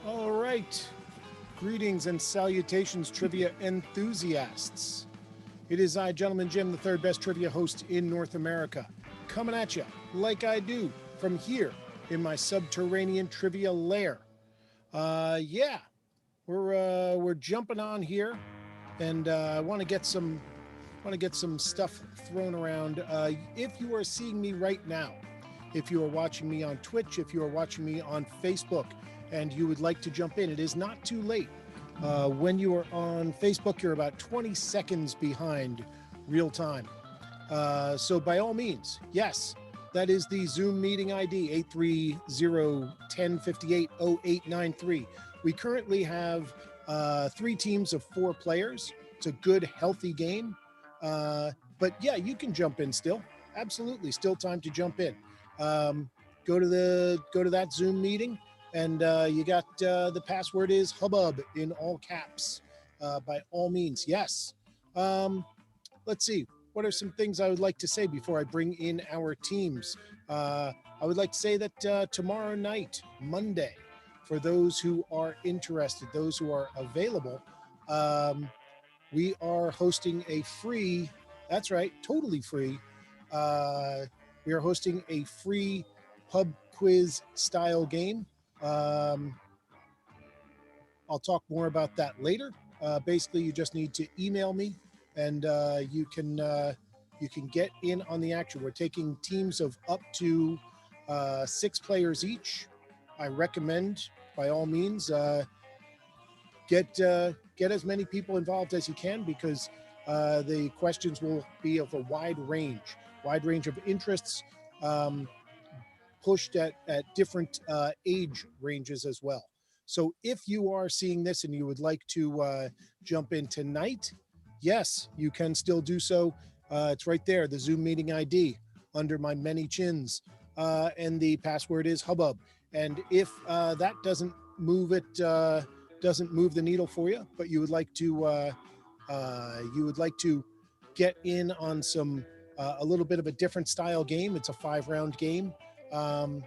All right. Greetings and salutations, trivia enthusiasts. It is I, Gentleman Jim, the third best trivia host in North America, coming at you like I do from here in my subterranean trivia lair. Yeah, we're jumping on here, and I want to get some stuff thrown around. If you are seeing me right now, if you are watching me on Twitch, if you are watching me on Facebook, and you would like to jump in, it is not too late. When you are on Facebook, you're about 20 seconds behind real time. So by all means, yes, that is the Zoom meeting ID, 830-1058-0893. We currently have three teams of four players. It's a good, healthy game. But yeah, you can jump in still. Absolutely, still time to jump in. Um, go to that Zoom meeting, and you got the password is Hubbub in all caps. By all means, yes. Um, let's see. What are some things I would like to say before I bring in our teams? I would like to say that tomorrow night, Monday, for those who are interested, those who are available, um, we are hosting a free, that's right, totally free. Uh, we are hosting a free pub quiz style game. Um, I'll talk more about that later. Basically, you just need to email me, and you can get in on the action. We're taking teams of up to six players each. I recommend, by all means, get as many people involved as you can, because the questions will be of a wide range of interests, um, pushed at different age ranges as well. So if you are seeing this and you would like to jump in tonight, yes, you can still do so. It's right there, the Zoom meeting ID under my many chins, and the password is Hubbub. And if that doesn't move the needle for you, but you would like to get in on some a little bit of a different style game. It's a 5 round game. Um,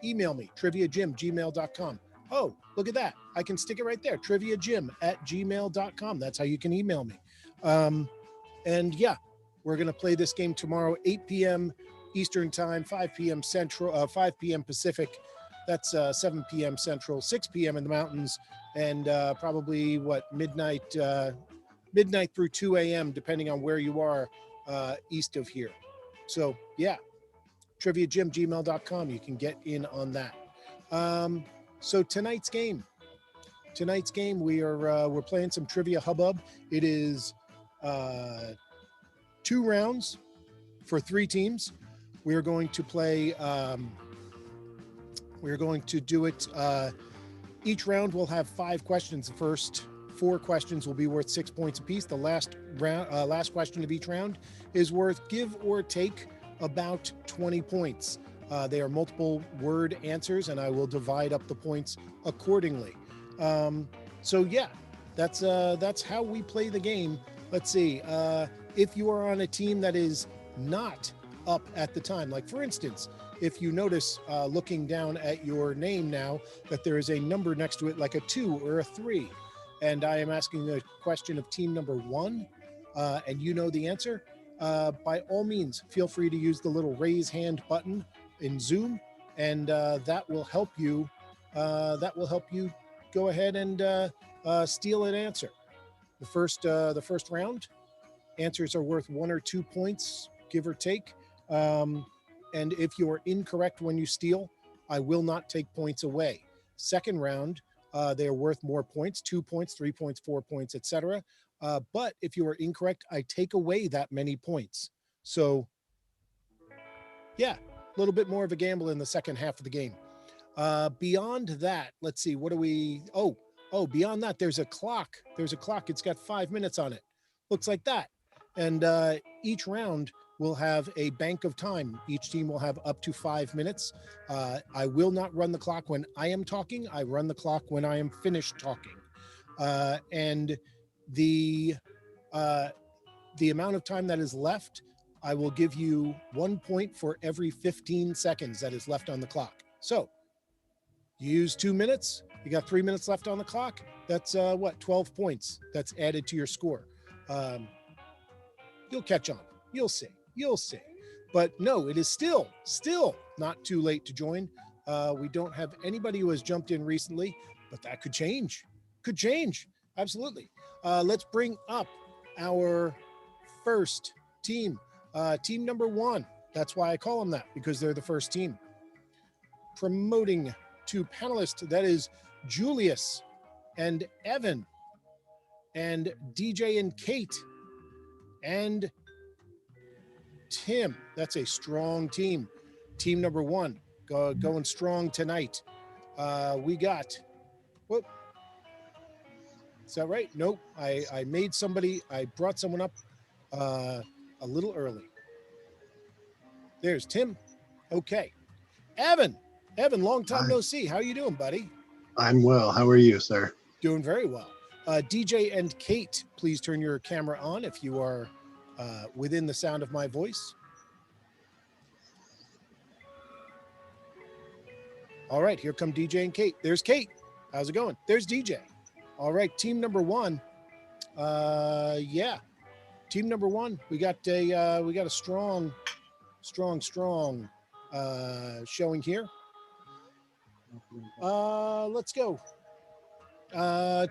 Email me, triviajim@gmail.com. Oh, look at that. I can stick it right there, triviajim@gmail.com. That's how you can email me. Um, and yeah, we're going to play this game tomorrow, 8 p.m. Eastern Time, 5 p.m. Central, 5 p.m. Pacific. That's 7 p.m. Central, 6 p.m. in the mountains, and probably midnight through 2 a.m. depending on where you are east of here. So yeah, triviajim@gmail.com. You can get in on that. Um, so tonight's game, we're playing some Trivia Hubbub. It is uh, 2 rounds for 3 teams. We are going to play. We're going to do it. Each round will have 5 questions. The first 4 questions will be worth 6 points apiece. The last question of each round is worth, give or take, about 20 points. They are multiple word answers, and I will divide up the points accordingly. So yeah, that's how we play the game. Let's see. If you are on a team that is not up at the time, like for instance, if you notice looking down at your name now that there is a number next to it, like a 2 or a 3, and I am asking a question of team number 1, and you know the answer, by all means, feel free to use the little raise hand button in Zoom, and that will help you. Go ahead and steal an answer. The first round, answers are worth 1 or 2 points, give or take. And if you are incorrect when you steal, I will not take points away. Second round, they are worth more points, 2 points, 3 points, 4 points, etc. But if you are incorrect, I take away that many points. So yeah, a little bit more of a gamble in the second half of the game. Beyond that, let's see, what do we, beyond that, there's a clock. It's got 5 minutes on it. Looks like that. And each round will have a bank of time. Each team will have up to 5 minutes. I will not run the clock when I am talking. I run the clock when I am finished talking. And the uh, the amount of time that is left, I will give you 1 point for every 15 seconds that is left on the clock. So you use 2 minutes, You got 3 minutes left on the clock. That's what, 12 points that's added to your score. You'll catch on. You'll see. You'll see. But no, it is still not too late to join. We don't have anybody who has jumped in recently, but that could change. Could change. Absolutely. Let's bring up our first team. Team number 1. That's why I call them that, because they're the first team. Promoting to panelists, that is Julius and Evan and DJ and Kate and Tim. That's a strong team. Team number 1 going strong tonight. We got, whoop. Is that right? Nope. I brought someone up a little early. There's Tim. Okay. Evan, long time no see. How you doing, buddy? I'm well. How are you, sir? Doing very well. DJ and Kate, please turn your camera on if you are within the sound of my voice. All right, here come DJ and Kate. There's Kate. How's it going? There's DJ. All right, team number 1. Yeah, team number 1. We got a strong showing here. Let's go.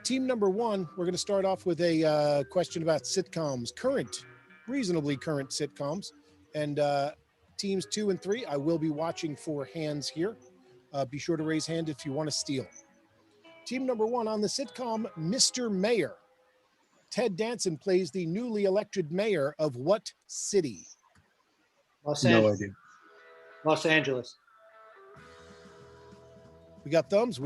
Team number 1, we're going to start off with a question about sitcoms, reasonably current sitcoms. And teams 2 and 3, I will be watching for hands here. Be sure to raise hand if you want to steal. Team number 1, on the sitcom Mr. Mayor, Ted Danson plays the newly elected mayor of what city? No idea. Los Angeles. We got thumbs.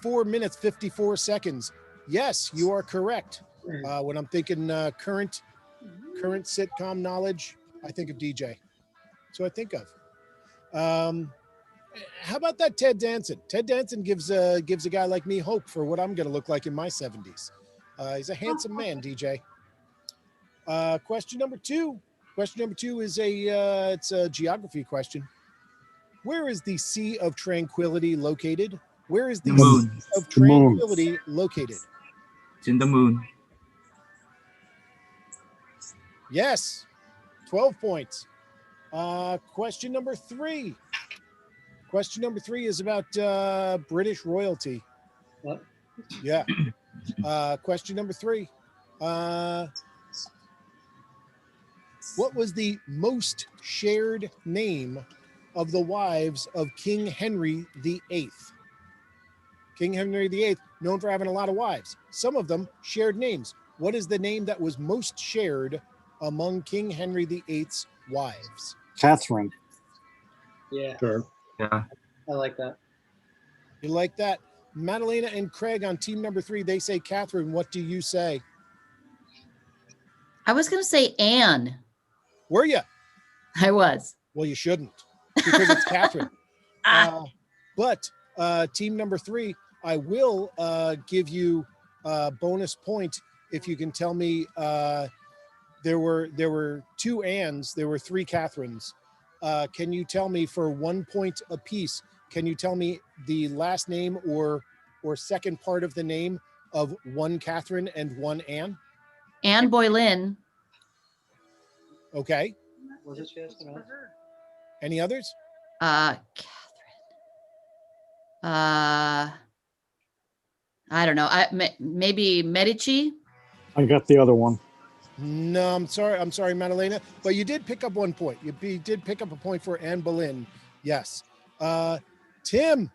4 minutes, 54 seconds. Yes, you are correct. When I'm thinking current sitcom knowledge, I think of DJ. So I think of. How about that Ted Danson? Ted Danson gives a guy like me hope for what I'm going to look like in my 70s. He's a handsome man, DJ. Question number 2. Question number 2 is it's a geography question. Where is the Sea of Tranquility located? Where is the moon. Sea of Tranquility located? It's in the moon. Yes, 12 points. Question number 3. Question number 3 is about British royalty. What? Yeah. Question number 3. What was the most shared name of the wives of King Henry VIII? King Henry VIII, known for having a lot of wives. Some of them shared names. What is the name that was most shared among King Henry VIII's wives? Catherine. Yeah, Sure. Yeah. I like that. You like that? Madalena and Craig on team number 3, they say Catherine. What do you say? I was going to say Anne. Were you? I was. Well, you shouldn't, because it's Catherine. But team number 3, I will give you a bonus point if you can tell me there were 2 Annes, there were 3 Catherines. Can you tell me for 1 point apiece? Can you tell me the last name or second part of the name of one Catherine and one Anne? Anne Boleyn. Okay. Was it just Any others? Catherine. I don't know. Maybe Medici. I got the other one. No, I'm sorry, Madalena, but you did pick up 1 point. You did pick up a point for Anne Boleyn. Yes. Tim,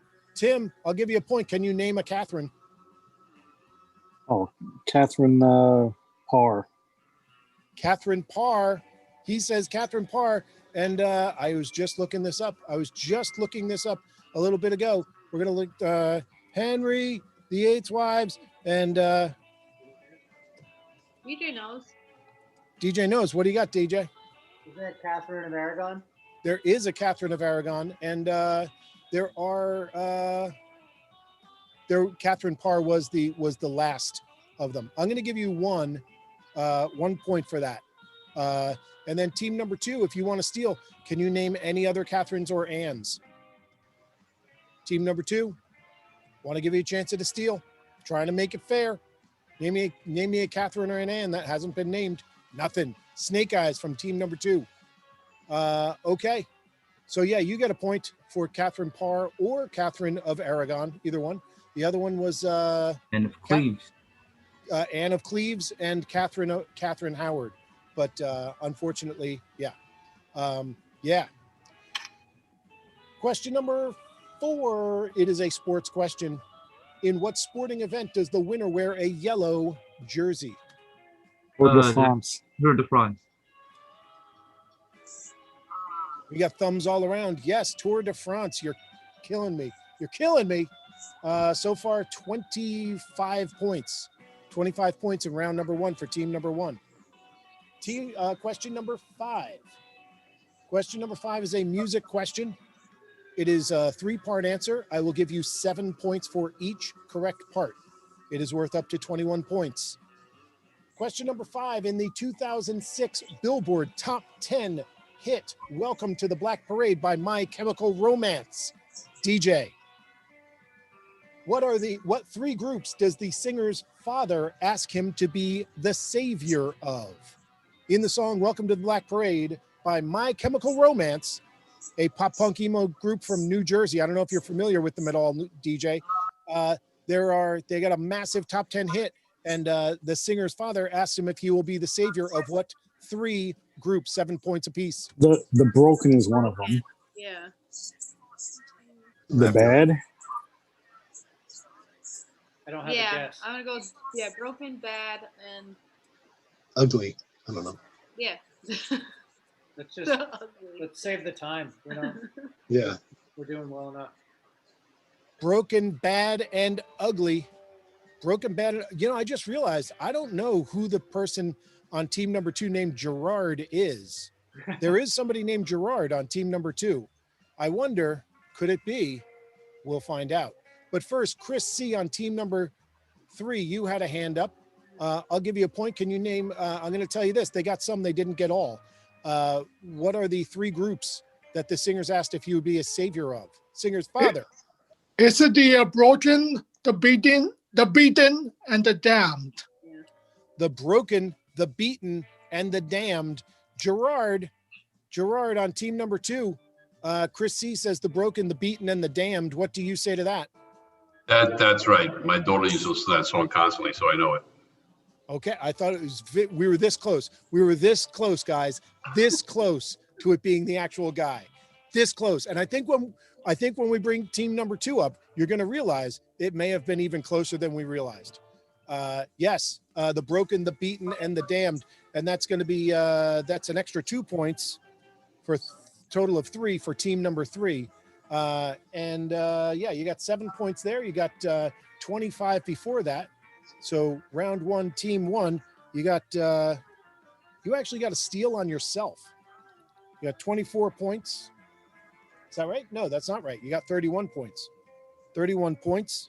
I'll give you a point. Can you name a Catherine? Oh, Catherine Parr. Catherine Parr. He says Catherine Parr, and I was just looking this up. a little bit ago. We're gonna look Henry VIII's wives, and DJ knows. DJ knows. What do you got, DJ? Is that Catherine of Aragon? There is a Catherine of Aragon, and Catherine Parr was the last of them. I'm going to give you 1 point for that. And then team number 2, if you want to steal, can you name any other Catherines or Annes? Team number 2, Want to give you a chance at a steal. Trying to make it fair. Name me a Catherine or an Ann that hasn't been named. Nothing. Snake Eyes from team number 2. Okay. So yeah, you get a point for Catherine Parr or Catherine of Aragon, either one. The other one was And of Cleves. Anne of Cleves and Catherine Howard. But unfortunately, yeah. Yeah. Question number 4. It is a sports question. In what sporting event does the winner wear a yellow jersey? Tour de France. Tour de France. We got thumbs all around. Yes, Tour de France. You're killing me. You're killing me. So far, 25 points. 25 points in round number 1 for team number 1. Question number 5. Question number 5 is a music question. It is a 3-part answer. I will give you 7 points for each correct part. It is worth up to 21 points. Question number 5, in the 2006 Billboard Top 10 hit, Welcome to the Black Parade by My Chemical Romance. DJ, what 3 groups does the singer's father ask him to be the savior of? In the song Welcome to the Black Parade by My Chemical Romance, a pop punk emo group from New Jersey. I don't know if you're familiar with them at all, DJ. They got a massive top 10 hit, and the singer's father asked him if he will be the savior of what 3 groups, 7 points apiece. The Broken is one of them. Yeah. The Bad. I don't have a Yeah. guess. I'm gonna go. Broken, Bad, and Ugly. I don't know. yeah. Let's save the time. Yeah. We're doing well enough. Broken, Bad, and Ugly. Broken, Bad. I just realized I don't know who the person on team number 2 named Gerard is. There is somebody named Gerard on team number 2. I wonder, could it be? We'll find out. But first, Chris C on team number 3, you had a hand up. I'll give you a point. Can you name, I'm going to tell you this. They got some, they didn't get all. What are the 3 groups that the singers asked if you would be a savior of? Singer's father. Is it the broken, the beaten, and the damned? Yeah. The broken, the beaten, and the damned. Gerard on team number 2. Chris C says the broken, the beaten, and the damned. What do you say to that? That's right. My daughter used to listen to that song constantly, so I know it. Okay, I thought it was. We were this close. We were this close, guys. This close to it being the actual guy. This close. And I think when we bring team number 2 up, you're going to realize it may have been even closer than we realized. Yes, the broken, the beaten, and the damned, and that's going to be that's an extra 2 points for total of 3 for team number 3. Yeah, you got 7 points there. You got 25 before that. So round 1, team 1, you got you actually got a steal on yourself. You got 24 points. Is that right? No, that's not right. You got 31 points. 31 points.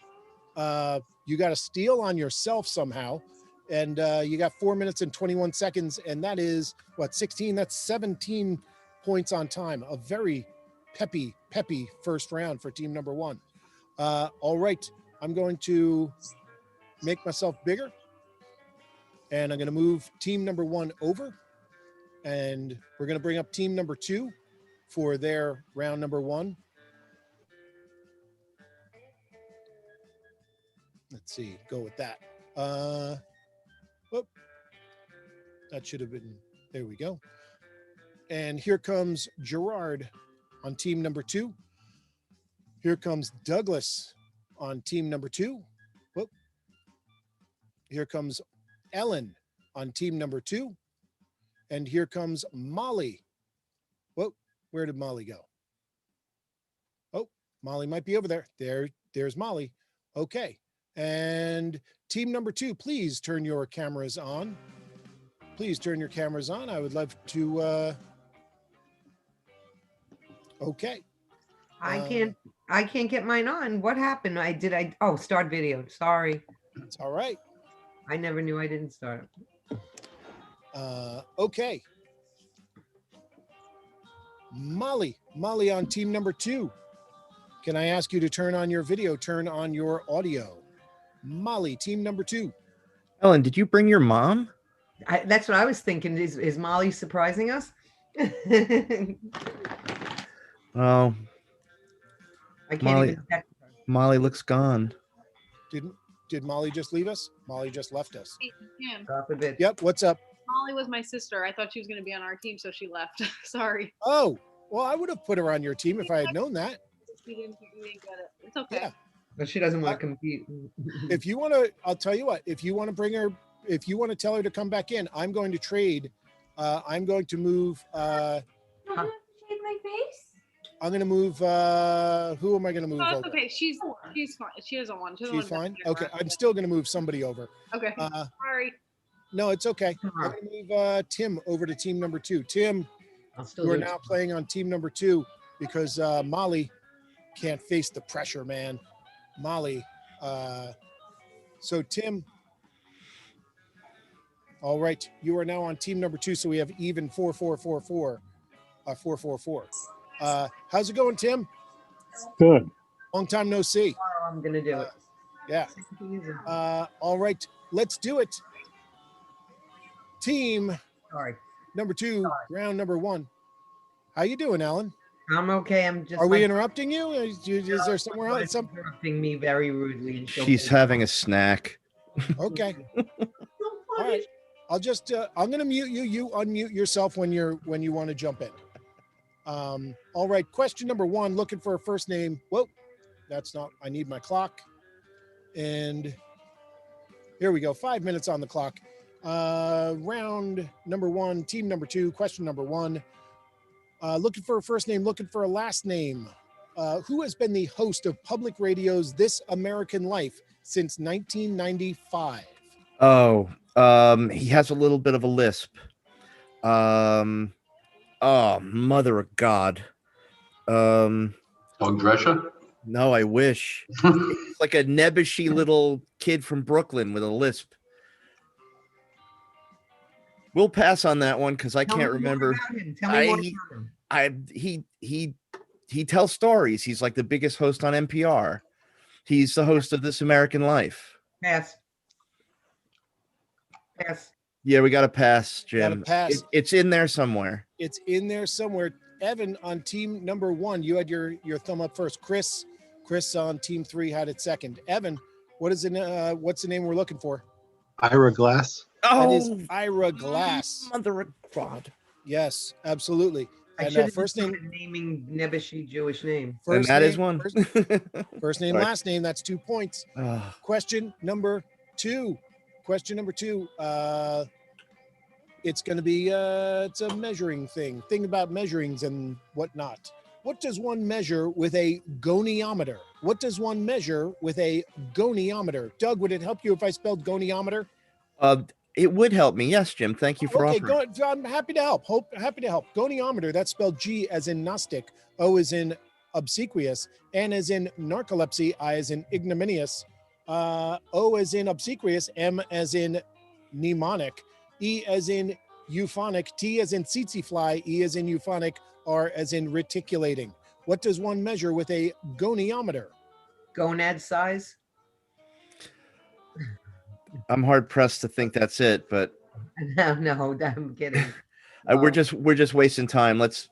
You got a steal on yourself somehow. And you got 4 minutes and 21 seconds. And that is what, 16? That's 17 points on time. A very peppy first round for team number 1. All right. I'm going to make myself bigger. And I'm going to move team number 1 over. And we're going to bring up team number 2 for their round number 1. Let's see, go with that. That should have been, there we go. And here comes Gerard on team number 2. Here comes Douglas on team number 2. Whoop. Here comes Ellen on team number 2. And here comes Molly. Whoa, where did Molly go? Oh, Molly might be over there. There's Molly. Okay. And team number 2, please turn your cameras on. Please turn your cameras on. I would love to, okay. I can't get mine on. What happened? Start video. Sorry. It's all right. I never knew I didn't start. Okay. Molly on team number 2. Can I ask you to turn on your video, turn on your audio? Molly, team number 2. Ellen, did you bring your mom? That's what I was thinking. Is Molly surprising us? Oh, I can't Molly. even text her. Molly looks gone. Did Molly just leave us? Molly just left us. Hey, Jim, Drop a bit. Yep. What's up? Molly was my sister. I thought she was going to be on our team, so she left. Sorry. Oh, well, I would have put her on your team if I had known that. We didn't get it. It's okay. Yeah. But she doesn't want to compete. If you want to, I'll tell you what, if you want to bring her, if you want to tell her to come back in, I'm going to trade. I'm going to move. Shake my face? I'm going to move. Who am I going to move Oh, it's over? okay. She's fine. She doesn't want. She's fine. Okay. I'm still going to move somebody over. Okay. Sorry. No, it's okay. I'm going to move Tim over to team number 2. Tim, you are now playing on team number 2 because Molly can't face the pressure, man. Molly. So Tim. All right, you are now on team number 2, so we have even 4-4-4-4, 4-4-4. How's it going, Tim? Good. Long time no see. Tomorrow I'm gonna do it. Yeah. All right, let's do it. Team Sorry. number 2, round number 1. How you doing, Alan? I'm okay. I'm just. Are we interrupting you? Is there somewhere else? Interrupting me very rudely? She's having a snack. Okay. All right. I'll just I'm gonna mute you. You unmute yourself when you want to jump in. All right. Question number 1. Looking for a first name. Whoa, that's not. I need my clock. And here we go. 5 minutes on the clock. Round number 1. Team number 2. Question number 1. Looking for a first name. Looking for a last name. Who has been the host of public radio's This American Life since 1995? Oh, he has a little bit of a lisp. Oh, mother of God. Oh, Drescher? No, I wish. It's like a nebbishy little kid from Brooklyn with a lisp. We'll pass on that one because I can't remember. Tell me more about him. He tells stories. He's like the biggest host on NPR. He's the host of This American Life. Pass. Pass. Yeah, we got to pass, Jim. Gotta pass. It's in there somewhere. It's in there somewhere. Evan on team number 1. You had your thumb up first. Chris on team 3 had it second. Evan, what's the name we're looking for? Ira Glass. That is Ira Glass. Mother of God. Yes, absolutely. I And should have first name, naming Nebuchadnezzar Jewish name. And first that name, is one. First name, Sorry. last name. That's 2 points. Question number 2. Question number 2. It's going to be it's a measuring thing. Thing about measurings and whatnot. What does one measure with a goniometer? What does one measure with a goniometer? Doug, would it help you if I spelled goniometer? It would help me. Yes, Jim. Thank you for offering. I'm happy to help. Happy to help. Goniometer, that's spelled G as in Gnostic, O as in obsequious, N as in narcolepsy, I as in ignominious, O as in obsequious, M as in mnemonic, E as in euphonic, T as in tsetse fly, E as in euphonic, R as in reticulating. What does one measure with a goniometer? Gonad size. I'm hard pressed to think that's it, but No, I'm kidding. we're just wasting time. Let's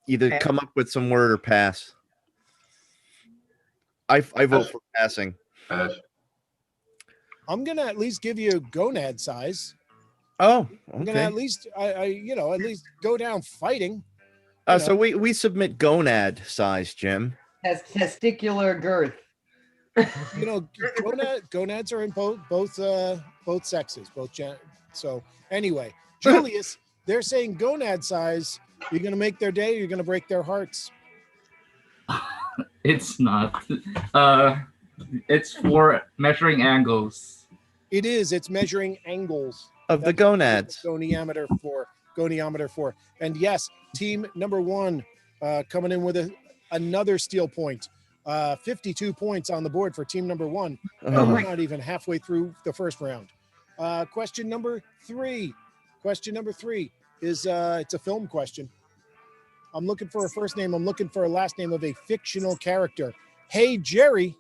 either Pass. come up with some word or pass. I vote for passing. Pass. I'm gonna at least give you gonad size. Oh, I'm gonna okay. at least at least go down fighting. So we submit gonad size, Jim. Has testicular girth. Gonads are in both sexes, so anyway, Julius, they're saying gonad size. You're gonna make their day. You're gonna break their hearts. It's not. It's for measuring angles. It is. It's measuring angles Of the gonads. Goniometer for. And yes, team number 1 coming in with another steal point. 52 points on the board for team number 1. Oh We're not even halfway through the first round. Question number 3. Question number 3 is it's a film question. I'm looking for a first name. I'm looking for a last name of a fictional character. Hey, Jerry.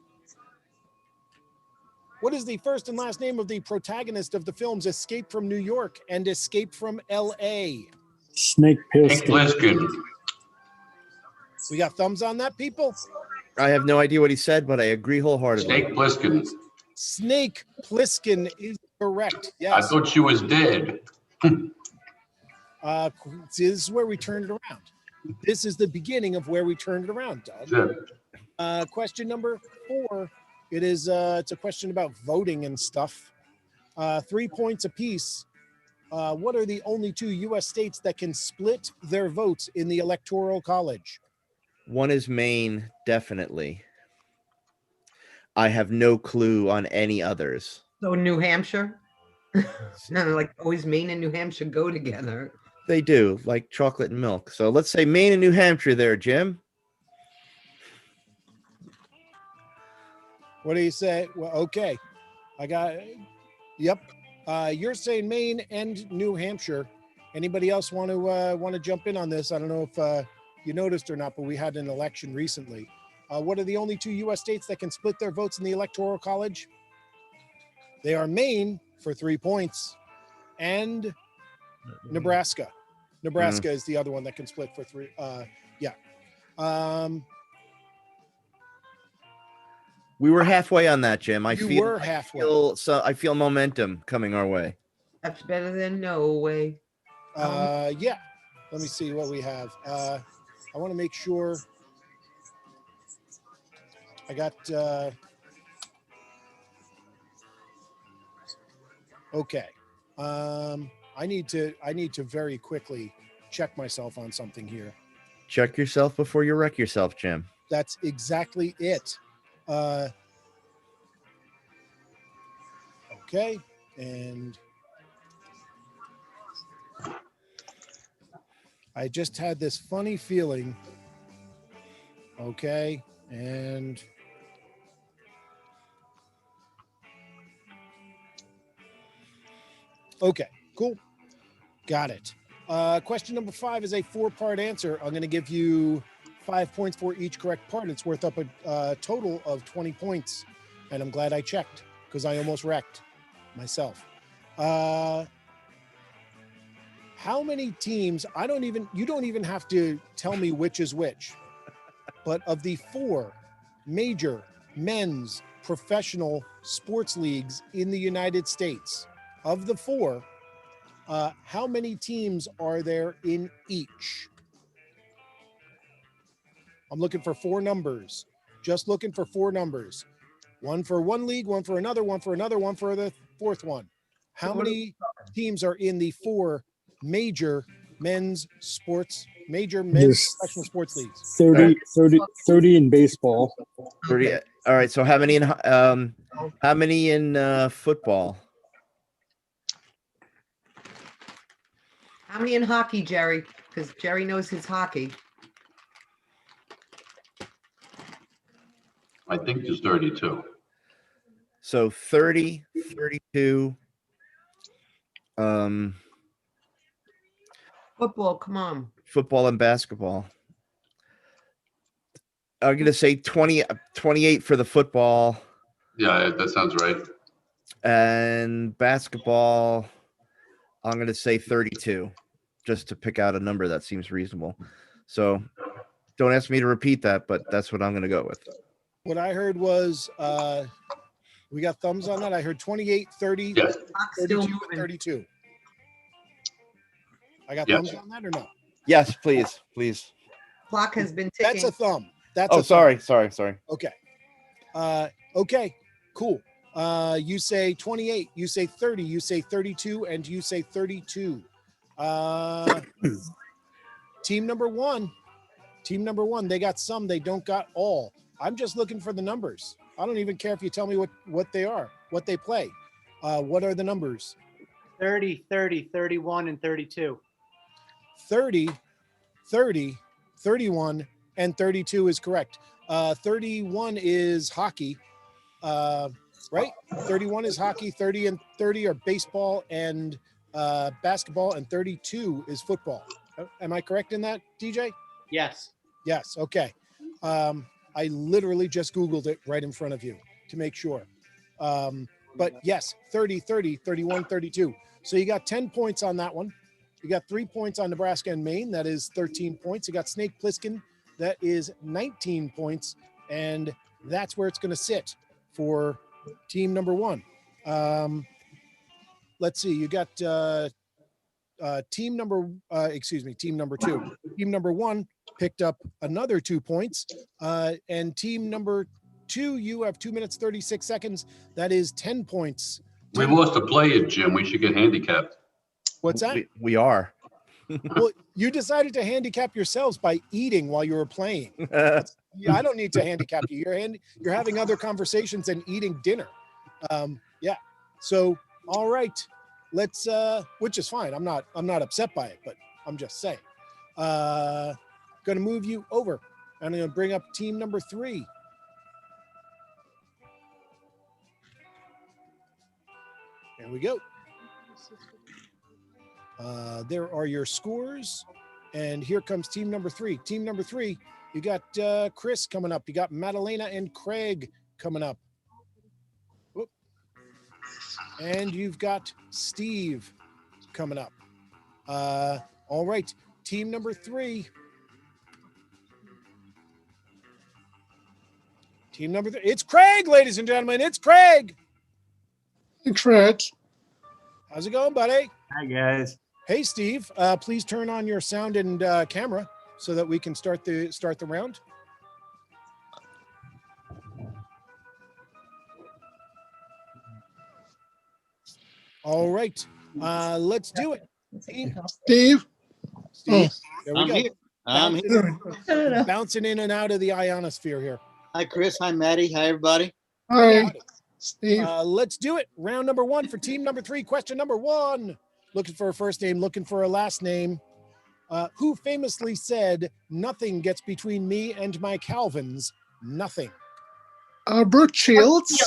What is the first and last name of the protagonist of the films Escape from New York and Escape from L.A.? Snake Hank Plissken. Plissken. We got thumbs on that, people? I have no idea what he said, but I agree wholeheartedly. Snake Plissken. Snake Plissken is correct. I Yes. thought she was dead. See, this is where we turned it around. This is the beginning of where we turned it around, Doug. Yeah. Question number 4. It's a question about voting and stuff. 3 points apiece. What are the only 2 U.S. states that can split their votes in the Electoral College? One is Maine, definitely. I have no clue on any others. So New Hampshire? No, like always Maine and New Hampshire go together. They do, like chocolate and milk. So let's say Maine and New Hampshire there, Jim. What do you say? Well, okay. I got, yep. You're saying Maine and New Hampshire. Anybody else want to jump in on this? I don't know if you noticed or not, but we had an election recently. What are the only 2 U.S. states that can split their votes in the Electoral College? They are Maine for 3 points and Nebraska. Nebraska is the other one that can split for 3. We were halfway on that, Jim. I were halfway. I feel momentum coming our way. That's better than no way. Yeah. Let me see what we have. I want to make sure I got okay. I need to very quickly check myself on something here. Check yourself before you wreck yourself, Jim. That's exactly it. Okay, and I just had this funny feeling. Okay, and okay, cool. Got it. Question number 5 is a 4-part answer. I'm going to give you 5 points for each correct part. It's worth up a total of 20 points. And I'm glad I checked because I almost wrecked myself. How many teams? You don't even have to tell me which is which. But of the 4 major men's professional sports leagues in the United States, of the 4, how many teams are there in each? I'm looking for 4 numbers. Just looking for 4 numbers. One for one league, one for another, one for another, one for the 4th one. How many teams are in the 4 major men's professional sports leagues? 30 in baseball. 30. All right. So how many in football? How many in hockey, Jerry? Because Jerry knows his hockey. I think there's 32. So 30, 32. Football, come on. Football and basketball. I'm going to say 28 for the football. Yeah, that sounds right. And basketball, I'm going to say 32, just to pick out a number that seems reasonable. So don't ask me to repeat that, but that's what I'm going to go with. What I heard was, we got thumbs on that. I heard 28, 30, Yes. 32, 32. I got thumbs on that or no? Yes, please. Clock has been ticking. That's a thumb. That's a sorry. Okay. Okay, cool. You say 28, you say 30, you say 32, and you say 32. Team number one, they got some, they don't got all. I'm just looking for the numbers. I don't even care if you tell me what they are, what they play. What are the numbers? 30, 30, 31, and 32. 30, 30, 31, and 32 is correct. 31 is hockey, right? 31 is hockey, 30 and 30 are baseball and basketball, and 32 is football. Am I correct in that, DJ? Yes. Yes, okay. I literally just Googled it right in front of you to make sure. But yes, 30, 30, 31, 32. So you got 10 points on that one. You got 3 points on Nebraska and Maine. That is 13 points. You got Snake Plissken. That is 19 points. And that's where it's going to sit for team number one. Let's see. You got team number two. Team number one picked up another 2 points. And team number two, you have 2 minutes, 36 seconds. That is 10 points. We lost a player, Jim. We should get handicapped. What's that? We are. Well, you decided to handicap yourselves by eating while you were playing. Yeah, I don't need to handicap you. You're having other conversations and eating dinner. Yeah. So, all right, let's. Which is fine. I'm not upset by it, but I'm just saying. Going to move you over. I'm going to bring up team number 3. There we go. There are your scores. And here comes team number 3. Team number 3, you got Chris coming up. You got Madalena and Craig coming up. Whoop. And you've got Steve coming up. All right, team number 3. Team number 3. It's Craig, ladies and gentlemen. It's Craig. Hey, Fred. How's it going, buddy? Hi, guys. Hey, Steve. Please turn on your sound and camera so that we can start the round. All right. Let's do it. Steve. Steve. There we I'm go. here. I'm here. Bouncing in and out of the ionosphere here. Hi, Chris. Hi, Maddie. Hi, everybody. Hi, Steve. Let's do it. Round number 1 for team number 3. Question number 1. Looking for a first name, looking for a last name. Who famously said, "Nothing gets between me and my Calvins, nothing"? Brooke Shields.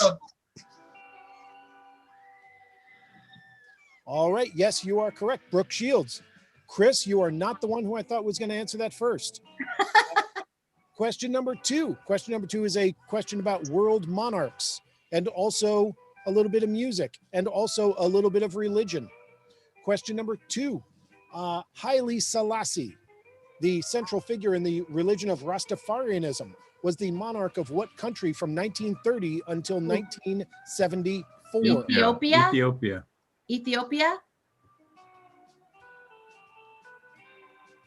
All right. Yes, you are correct. Brooke Shields. Chris, you are not the one who I thought was going to answer that first. Question number 2. Question number 2 is a question about world monarchs and also a little bit of music and also a little bit of religion. Question number 2. Haile Selassie, the central figure in the religion of Rastafarianism, was the monarch of what country from 1930 until 1974? Ethiopia? Ethiopia.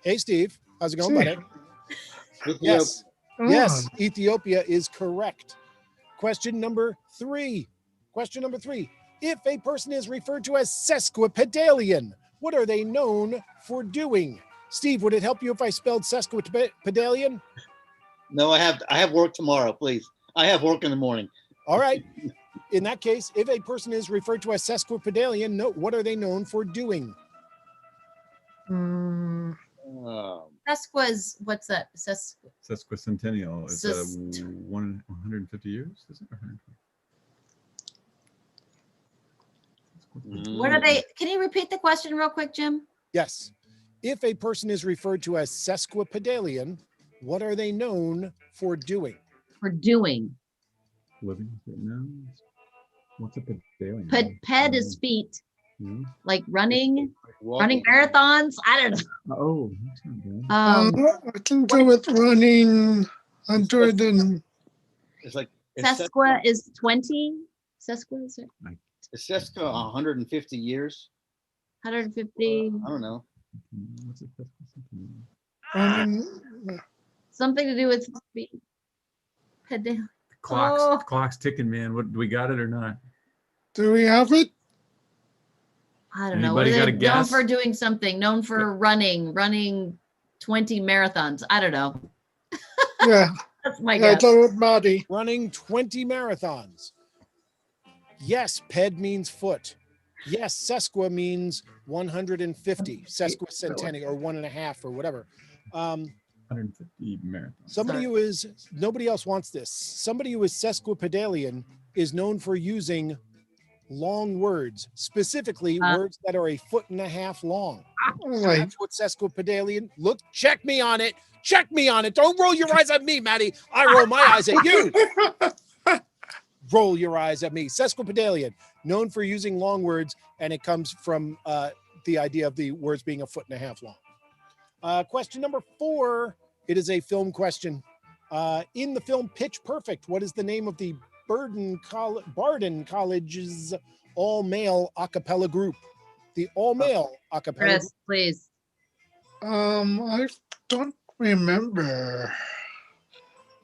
Hey, Steve. How's it going, buddy? Ethiopia. Yes. Yes, Ethiopia is correct. Question number 3. Question number 3. If a person is referred to as sesquipedalian, what are they known for doing? Steve, would it help you if I spelled sesquipedalian? No, I have work tomorrow, please. I have work in the morning. All right. In that case, if a person is referred to as sesquipedalian, no, what are they known for doing? Sesqui's, what's that? Sesquicentennial. It's Ses- 150 years, is it? 120? What are they? Can you repeat the question real quick, Jim? Yes. If a person is referred to as sesquipedalian, what are they known for doing? For doing. Living? No. What's a pedalian? Ped is feet. Yeah. Like running marathons. I don't know. Oh, that's not bad. I can go with running 100 and It's like Sesqua is 20. Sesqua is it? Is Sesqua 150 years? 150. I don't know. What's a running. Something to do with feet. Pedal. Clock's ticking, man. What, do we got it or not? Do we have it? I don't know. What Anybody are got a they known guess? for doing something? Known for running 20 marathons. I don't know. Yeah. That's my Yeah, guess. go with Maddie. Running 20 marathons. Yes, ped means foot. Yes, sesqua means 150. Sesquicentennial or 1.5 or whatever. 150 marathons. Somebody who is, nobody else wants this. Somebody who is sesquipedalian is known for using long words, specifically words that are 1.5 feet long. Right. That's what sesquipedalian. Look, check me on it. Check me on it. Don't roll your eyes at me, Maddie. I roll my eyes at you. Roll your eyes at me. Sesquipedalian, known for using long words, and it comes from the idea of the words being 1.5 feet long. Question number 4. It is a film question. In the film Pitch Perfect, what is the name of the Barden College's all-male a cappella group? The all-male a cappella Chris, group. please. I don't remember.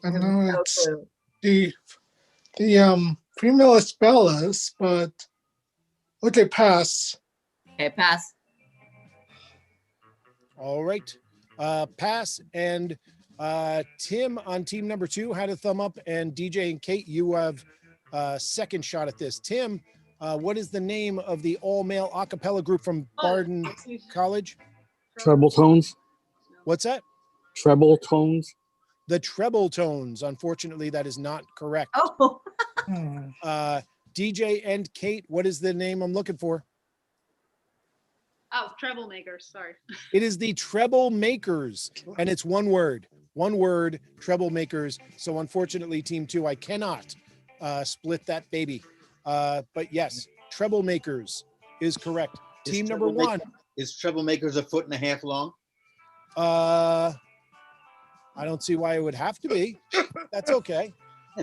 I know No it's clue. the female spellers, but okay, pass. Okay, pass. All right. Pass. And Tim on team number 2 had a thumb up, and DJ and Kate, you have a second shot at this. Tim, what is the name of the all-male a cappella group from Barden College? Treble tones. What's that? Treble tones. The Treble Tones. Unfortunately, that is not correct. Oh, DJ and Kate, what is the name I'm looking for? Oh, troublemakers. Sorry. It is the Treble Makers, and it's one word. One word, Treble Makers. So unfortunately, team 2, I cannot split that baby. But yes, Treble Makers is correct. Team number 1. Is troublemakers 1.5 feet long? I don't see why it would have to be. That's okay.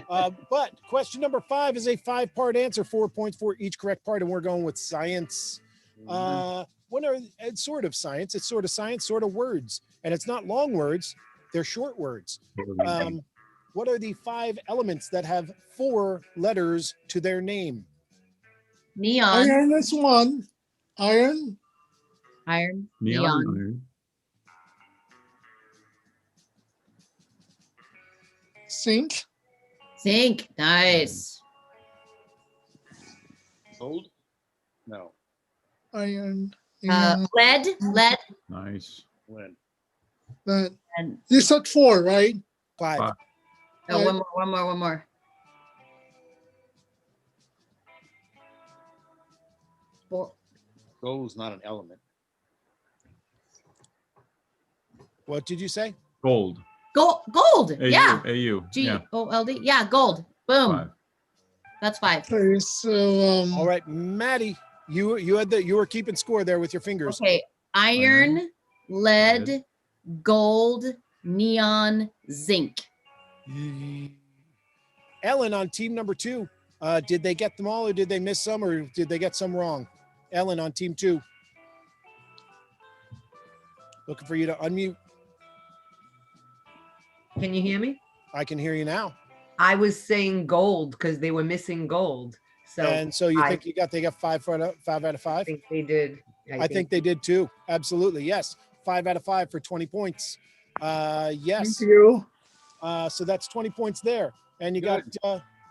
But question number 5 is a 5-part answer, 4 points for each correct part, and we're going with science. It's sort of science. It's sort of science, sort of words, and it's not long words. They're short words. What are the 5 elements that have 4 letters to their name? neon. Iron is one. Iron. Iron. Neon. Neon. Iron. Zinc. Zinc. Nice. Gold? No. Iron. Lead. Lead. Nice. When? That And you said 4, right? 5. oh, one more. Four. Gold's not an element. What did you say? Gold. Gold. AU. Yeah. AU. Yeah. G-O-L-D. Yeah, gold. Boom. 5. That's 5. Okay, so All right, Maddie, you were keeping score there with your fingers. Okay. Iron, lead, gold, neon, zinc. Ellen on team number 2. Did they get them all, or did they miss some, or did they get some wrong? Ellen on team 2. Looking for you to unmute. Can you hear me? I can hear you now. I was saying gold because they were missing gold. So And so you think they got 5 out of 5? I think they did. I think they did too. Absolutely. Yes. 5 out of 5 for 20 points. Yes. thank you. So that's 20 points there. And you got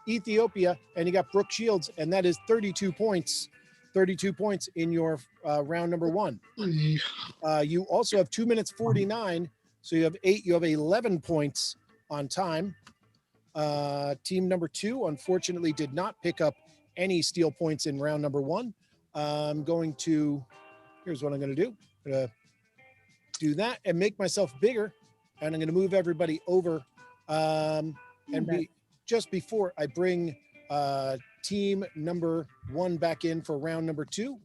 Ethiopia, and you got Brooke Shields, and that is 32 points. 32 points in your round number 1. You also have 2 minutes 49. So you have 11 points on time. Team number 2, unfortunately, did not pick up any steal points in round number 1. Here's what I'm going to do. I'm going to do that and make myself bigger. And I'm going to move everybody over. Just before I bring team number 1 back in for round number 2,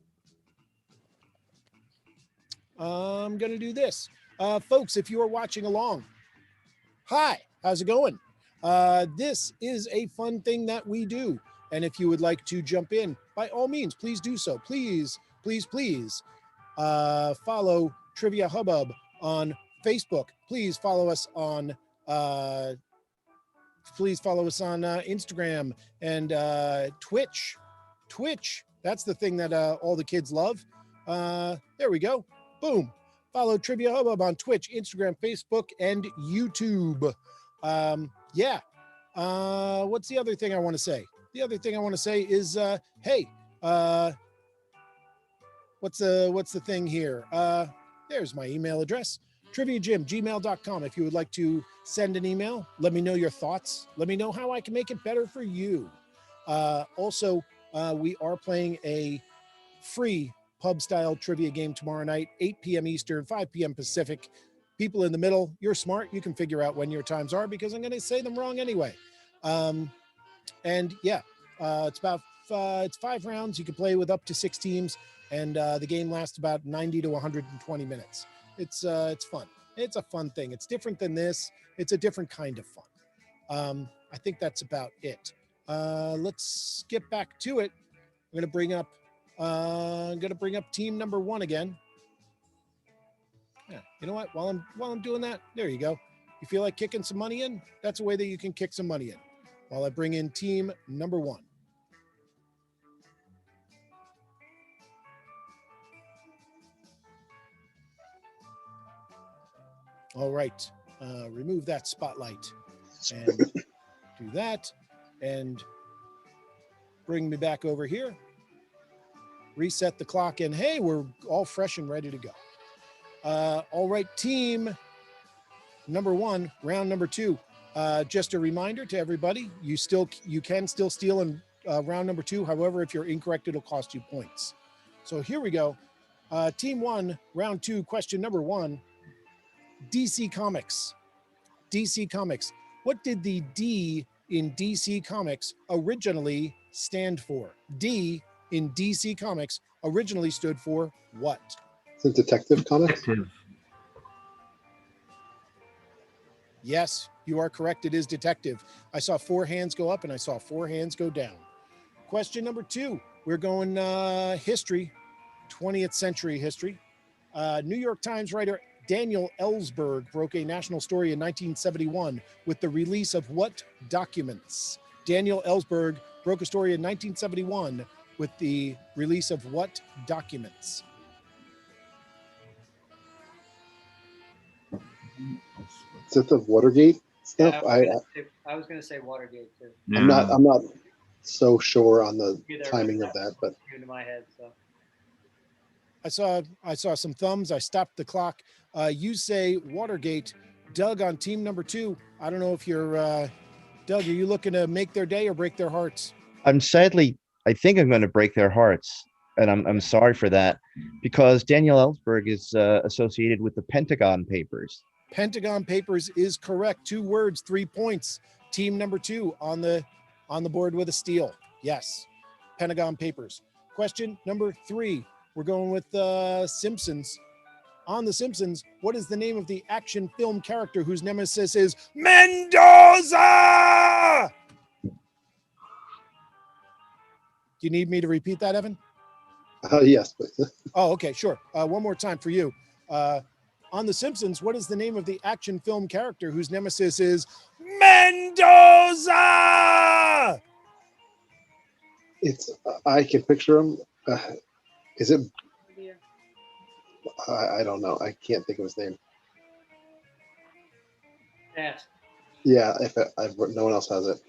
I'm going to do this. Folks, if you are watching along, hi, how's it going? This is a fun thing that we do. And if you would like to jump in, by all means, please do so. Please, please, please follow Trivia Hubbub on Facebook. Please follow us on Instagram and Twitch. Twitch, that's the thing that all the kids love. There we go. Boom. Follow Trivia Hubbub on Twitch, Instagram, Facebook, and YouTube. What's the other thing I want to say? The other thing I want to say is, hey, what's the thing here? There's my email address, triviajim@gmail.com. If you would like to send an email, let me know your thoughts. Let me know how I can make it better for you. Also, we are playing a free pub style trivia game tomorrow night, 8 p.m. Eastern, 5 p.m. Pacific. People in the middle, you're smart. You can figure out when your times are because I'm going to say them wrong anyway. And yeah, it's 5 rounds. You can play with up to 6 teams, and the game lasts about 90 to 120 minutes. It's fun. It's a fun thing. It's different than this. It's a different kind of fun. I think that's about it. Let's get back to it. I'm going to bring up team number 1 again. Yeah, you know what? While I'm doing that, there you go. You feel like kicking some money in? That's a way that you can kick some money in. While I bring in team number 1. All right. Remove that spotlight and do that and bring me back over here. Reset the clock and hey, we're all fresh and ready to go. All right, team number 1, round number 2. Just a reminder to everybody, you can still steal in round number 2. However, if you're incorrect, it'll cost you points. So here we go. Team 1, round 2, question number 1. DC Comics. DC Comics. What did the D in DC Comics originally stand for? D in DC Comics originally stood for what? Is it Detective Comics? Detective. Yes, you are correct. It is detective. I saw 4 hands go up and I saw 4 hands go down. Question number 2. We're going history, 20th century history. New York Times writer Daniel Ellsberg broke a national story in 1971 with the release of what documents? Daniel Ellsberg broke a story in 1971 with the release of what documents? Is it the Watergate stuff? I was gonna say Watergate too. Yeah. I'm not so sure on the Either, but timing of that's that, but came to my head. So I saw some thumbs. I stopped the clock. You say Watergate. Doug on team number 2. I don't know if you're Doug, are you looking to make their day or break their hearts? I think I'm going to break their hearts, and I'm sorry for that, because Daniel Ellsberg is associated with the Pentagon Papers. Pentagon Papers is correct. 2 words, 3 points. Team number 2 on the board with a steal. Yes, Pentagon Papers. Question number 3. We're going with Simpsons. On The Simpsons, what is the name of the action film character whose nemesis is Mendoza? Do you need me to repeat that, Evan? yes, please. Oh, okay, sure. One more time for you. On The Simpsons, what is the name of the action film character whose nemesis is Mendoza? I can picture him. Is it? I don't know. I can't think of his name. yes. Yeah, if no one else has it.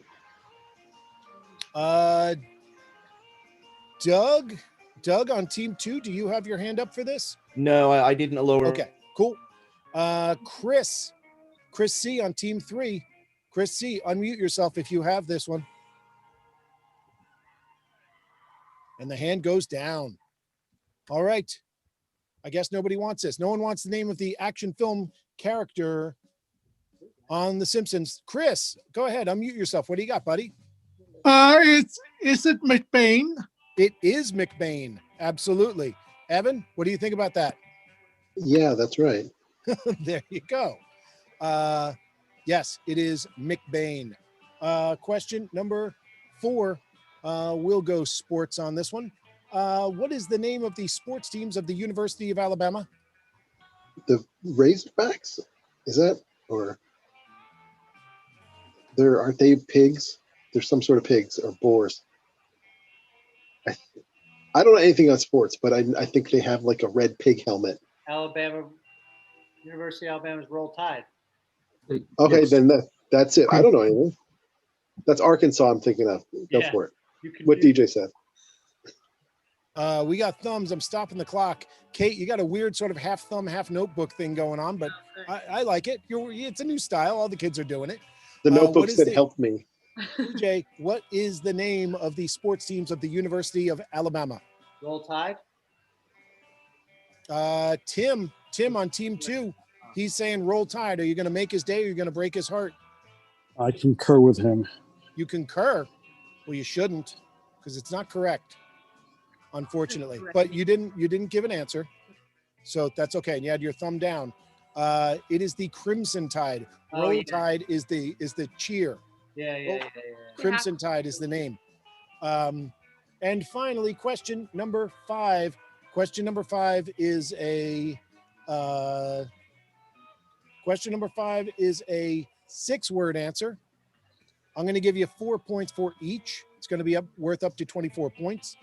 Doug on team 2, do you have your hand up for this? No, I didn't lower. Okay, cool. Chris C on team 3. Chris C, unmute yourself if you have this one. And the hand goes down. All right. I guess nobody wants this. No one wants the name of the action film character on The Simpsons. Chris, go ahead. Unmute yourself. What do you got, buddy? Is it McBain? It is McBain. Absolutely. Evan, what do you think about that? Yeah, that's right. There you go. Yes, it is McBain. Question number 4. We'll go sports on this one. What is the name of the sports teams of the University of Alabama? The Razorbacks? Is that? Or aren't they pigs? There's some sort of pigs or boars. I don't know anything on sports, but I think they have like a red pig helmet. University of Alabama's Roll Tide. Okay, Yes. then that's it. I don't know anything. That's Arkansas I'm thinking of. Go Yeah. for it. What DJ said. We got thumbs. I'm stopping the clock. Kate, you got a weird sort of half thumb, half notebook thing going on, but I like it. It's a new style. All the kids are doing it. The notebook what is said the- help me. DJ, what is the name of the sports teams of the University of Alabama? Roll Tide. Tim on team 2, he's saying roll tide. Are you going to make his day or are you going to break his heart? I concur with him. You concur? Well, you shouldn't, because it's not correct, unfortunately. But you didn't give an answer, so that's okay. And you had your thumb down. It is the Crimson Tide. Oh, Roll yeah. Tide is the cheer. Yeah. Crimson Tide is the name. And finally, question number 5. Question number 5 is a 6-word answer. I'm going to give you 4 points for each. It's going to be worth up to 24 points.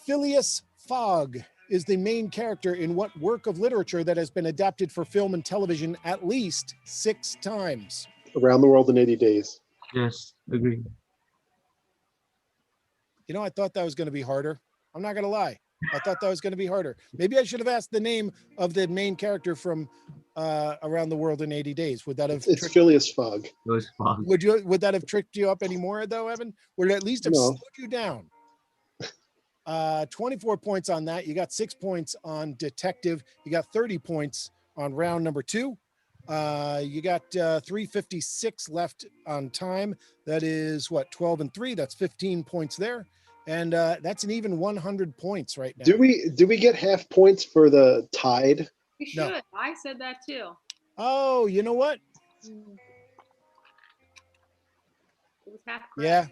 Phileas Fogg is the main character in what work of literature that has been adapted for film and television at least 6 times? Around the World in 80 Days. Yes, agree. You know, I thought that was going to be harder. I'm not going to lie. I thought that was going to be harder. Maybe I should have asked the name of the main character from Around the World in 80 Days. Would that have It's Phileas Fogg. It was fun. would that have tricked you up any more though, Evan? Would it at least have No. slowed you down? 24 points on that. You got 6 points on detective. You got 30 points on round number 2. You got 3:56 left on time. That is what, 12 and 3. That's 15 points there. And that's an even 100 points right now. Do we get half points for the tide? We should. No. I said that too. Oh, you know what? It was half correct.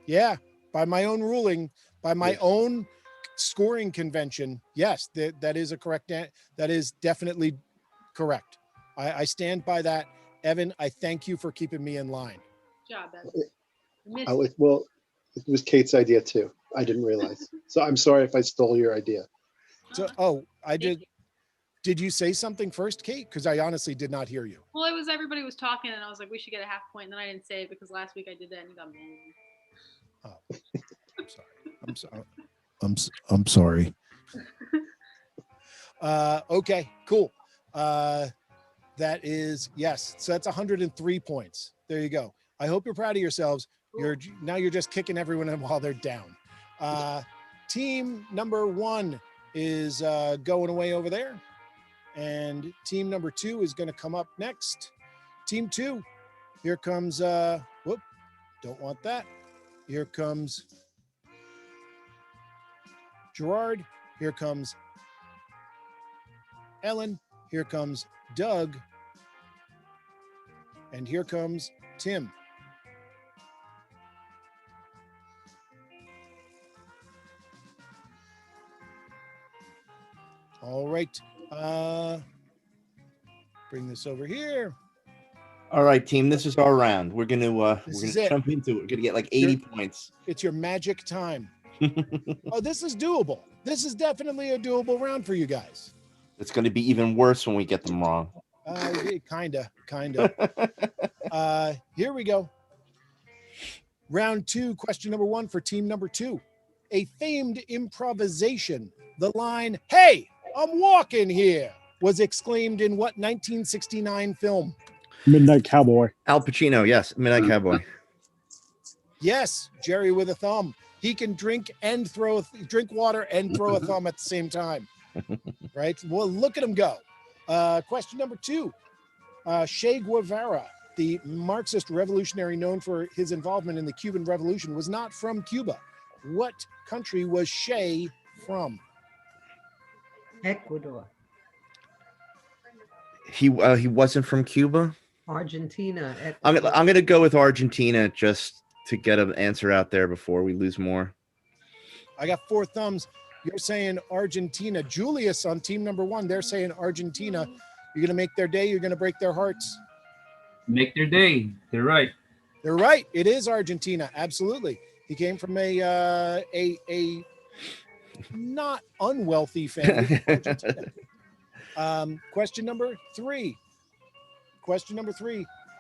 Yeah. By my own ruling, by my own scoring convention, yes, that is a correct. That is definitely correct. I stand by that. Evan, I thank you for keeping me in line. Good job, Evan. Well, it was Kate's idea too. I didn't realize. So I'm sorry if I stole your idea. So, I did. Did you say something first, Kate? Because I honestly did not hear you. Well, it was everybody was talking, and I was like, we should get a half point. And then I didn't say it because last week I did that, and you got mad. Oh, I'm sorry. I'm sorry. Okay, cool. That is, yes. So that's 103 points. There you go. I hope you're proud of yourselves. You're just kicking everyone in while they're down. Team number 1 is going away over there. And team number 2 is going to come up next. Team 2, here comes, whoop, don't want that. Here comes Gerard. Here comes Ellen. Here comes Doug. And here comes Tim. All right. Bring this over here. All right, team. This is our round. We're gonna is it. jump into it. We're gonna get like 80 points. It's your magic time. Oh, this is doable. This is definitely a doable round for you guys. It's gonna be even worse when we get them wrong. Kinda. Here we go. Round 2, question number 1 for team number 2. A famed improvisation. The line, "Hey, I'm walking here," was exclaimed in what 1969 film? Midnight Cowboy. Al Pacino, yes, Midnight Cowboy. Yes, Jerry with a thumb. He can drink water and throw a thumb at the same time. Right? Well, look at him go. Question number 2. Che Guevara, the Marxist revolutionary known for his involvement in the Cuban Revolution, was not from Cuba. What country was Che from? Ecuador. He wasn't from Cuba. Argentina. I'm gonna go with Argentina just to get an answer out there before we lose more. I got 4 thumbs. You're saying Argentina. Julius on team number 1, they're saying Argentina. You're going to make their day. You're going to break their hearts. Make their day. They're right. They're right. It is Argentina. Absolutely. He came from a not unwealthy family. Argentina. Question number 3.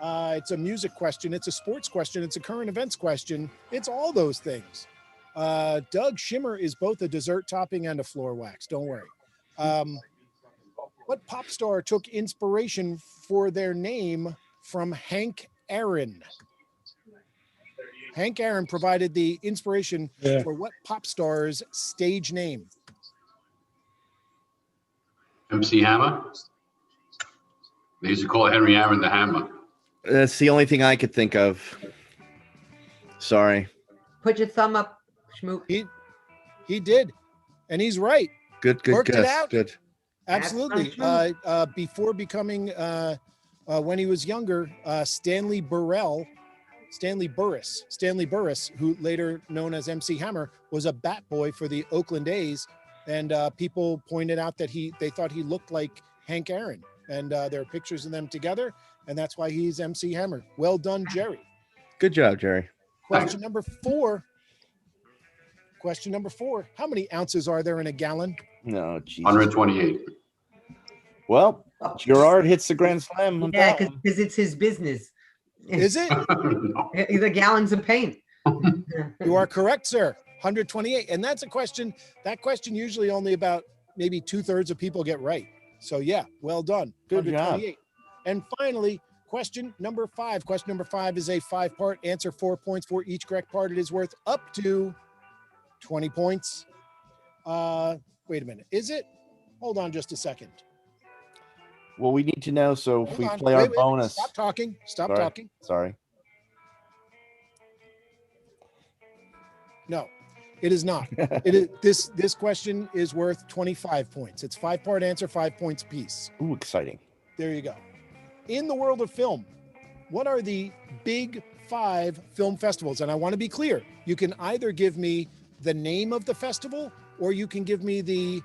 It's a music question. It's a sports question. It's a current events question. It's all those things. Doug Shimmer is both a dessert topping and a floor wax. Don't worry. What pop star took inspiration for their name from Hank Aaron? Hank Aaron provided the inspiration for what pop star's stage name? MC Hammer? They used to call Henry Aaron the Hammer. That's the only thing I could think of. Sorry. Put your thumb up, Schmoop. He did, and he's right. Good Worked it guess. out. Good. Absolutely. Before becoming, when he was younger, Stanley Burress, who later known as MC Hammer, was a bat boy for the Oakland A's, and people pointed out that they thought he looked like Hank Aaron, and there are pictures of them together, and that's why he's MC Hammer. Well done, Jerry. Good job, Jerry. Question number 4. How many ounces are there in a gallon? No, Jesus. 128. Well, Gerard hits the grand slam. On Yeah, that one. because it's his business. Is it? The gallons of paint. You are correct, sir. 128. And that's a question. That question usually only about maybe 2/3 of people get right. So yeah, well done. Good job. 128. And finally, question number 5. Question number 5 is a 5-part answer, 4 points for each correct part. It is worth up to 20 points. Wait a minute. Is it? Hold on just a second. Well, we need to know. So if Hold we on. play our Wait. bonus. Stop talking. Stop Sorry. talking. Sorry. No, it is not. This question is worth 25 points. It's 5-part answer, 5 points apiece. Ooh, exciting. There you go. In the world of film, what are the big 5 film festivals? And I want to be clear. You can either give me the name of the festival or you can give me the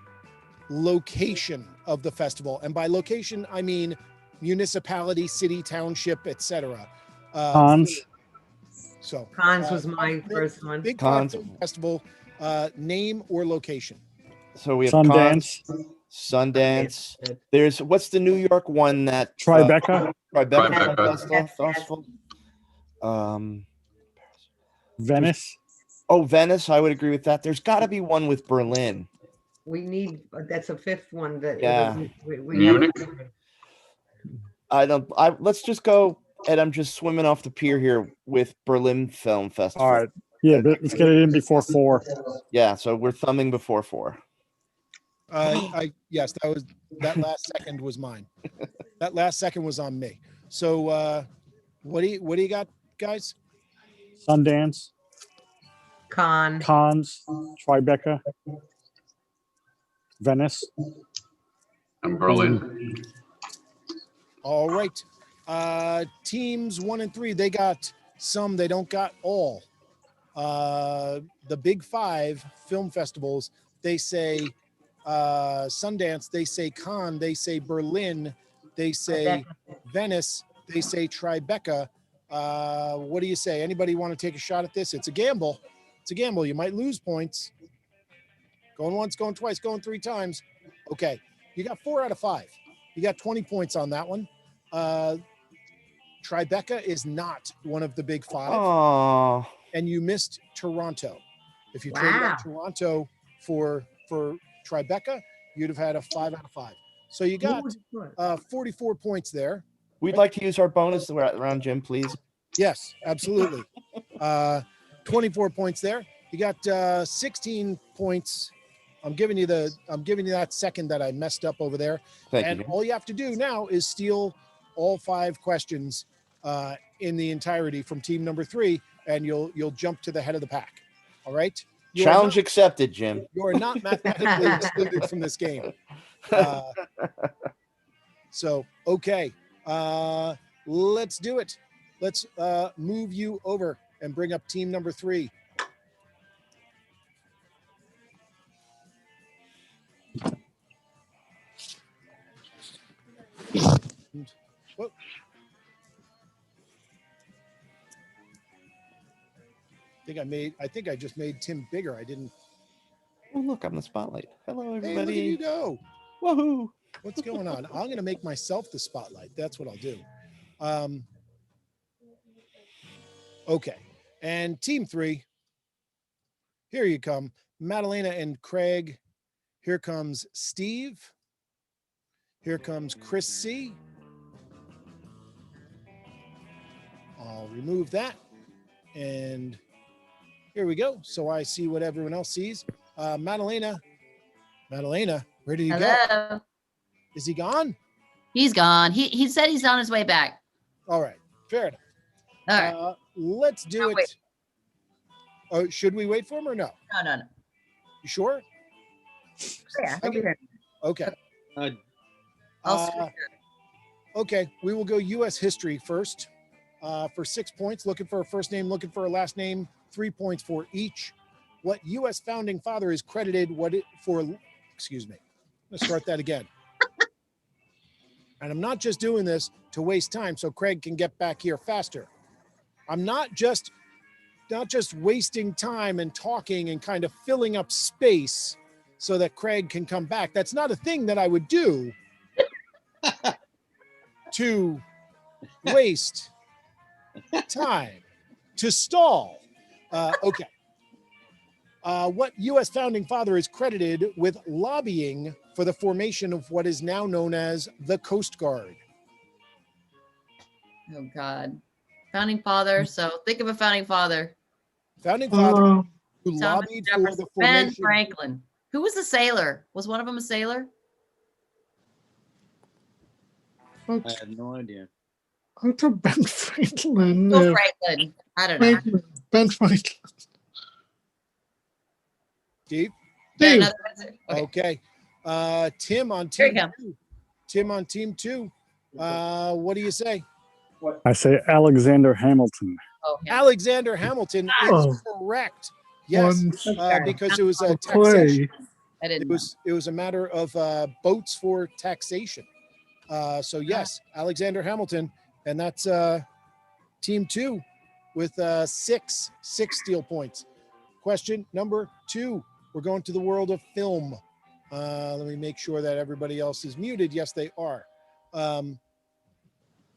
location of the festival. And by location, I mean municipality, city, township, etc. Cons. So Cons was my first one. Big Cons. film festival, name or location. So we have Sundance. Sundance. There's what's the New York one that Tribeca. Tribeca. Festival. Venice. Oh, Venice. I would agree with that. There's got to be one with Berlin. We need, that's a 5th one that. Yeah. We Munich? Let's just go. And I'm just swimming off the pier here with Berlin Film Festival. All right. Yeah, but let's get it in before 4. Yeah, so we're thumbing before 4. Yes, that last second was mine. That last second was on me. So what do you got, guys? Sundance. Cons. Tribeca. Venice. And Berlin. All right. Teams 1 and 3, they got some, they don't got all. The big 5 film festivals, they say Sundance, they say Cannes, they say Berlin, they say Venice, they say Tribeca. What do you say? Anybody want to take a shot at this? It's a gamble. It's a gamble. You might lose points. Going once, going twice, going 3 times. Okay. You got 4 out of 5. You got 20 points on that one. Tribeca is not one of the big 5. Oh. And you missed Toronto. If you traded out Toronto for Tribeca, you'd have had a 5 out of 5. So you got 44 points there. We'd like to use our bonus round, Jim, please. Yes, absolutely. 24 points there. You got 16 points. I'm giving you that second that I messed up over there. Thank you. All you have to do now is steal all 5 questions in the entirety from team number 3, and you'll jump to the head of the pack. All right. Challenge accepted, Jim. You are not mathematically excluded from this game. So okay, let's do it. Let's move you over and bring up team number 3. Whoa. I think I just made Tim bigger. I didn't. Oh, look, I'm the spotlight. Hello, Hey, everybody. look at you go. Woohoo. What's going on? I'm going to make myself the spotlight. That's what I'll do. Okay. And team 3. Here you come. Madalena and Craig. Here comes Steve. Here comes Chris C. I'll remove that. And here we go. So I see what everyone else sees. Madalena, where did you go? Hello. Is he gone? He's gone. He said he's on his way back. All right, fair enough. All right. Let's do I'll it. wait. Oh, should we wait for him or no? No. You sure? Yeah, he'll be there. Okay. Uh, I'll switch it. Okay, we will go U.S. history first. For 6 points, looking for a first name, looking for a last name, 3 points for each. What U.S. founding father is credited excuse me, let's start that again. And I'm not just doing this to waste time so Craig can get back here faster. I'm not just wasting time and talking and kind of filling up space so that Craig can come back. That's not a thing that I would do to waste time, to stall. Okay. What U.S. founding father is credited with lobbying for the formation of what is now known as the Coast Guard? Oh God. Founding father. So think of a founding father. Founding father who Thomas lobbied for Jefferson, the Ben formation. Franklin. Who was the sailor? Was one of them a sailor? I have no idea. I thought Ben Franklin. Bill Franklin. I don't know. Ben Franklin. Steve? Yeah, Steve. another answer. Okay. Okay. Tim on Here team you go. 2. Tim on team 2. What do you say? I say Alexander Hamilton. Oh, yeah. Alexander Hamilton is Oh. correct. Yes, On because it was a taxation. play. I didn't It was a matter of boats for taxation. So yes, Alexander Hamilton, and that's team 2 with 6 steel points. Question number 2. We're going to the world of film. Let me make sure that everybody else is muted. Yes, they are.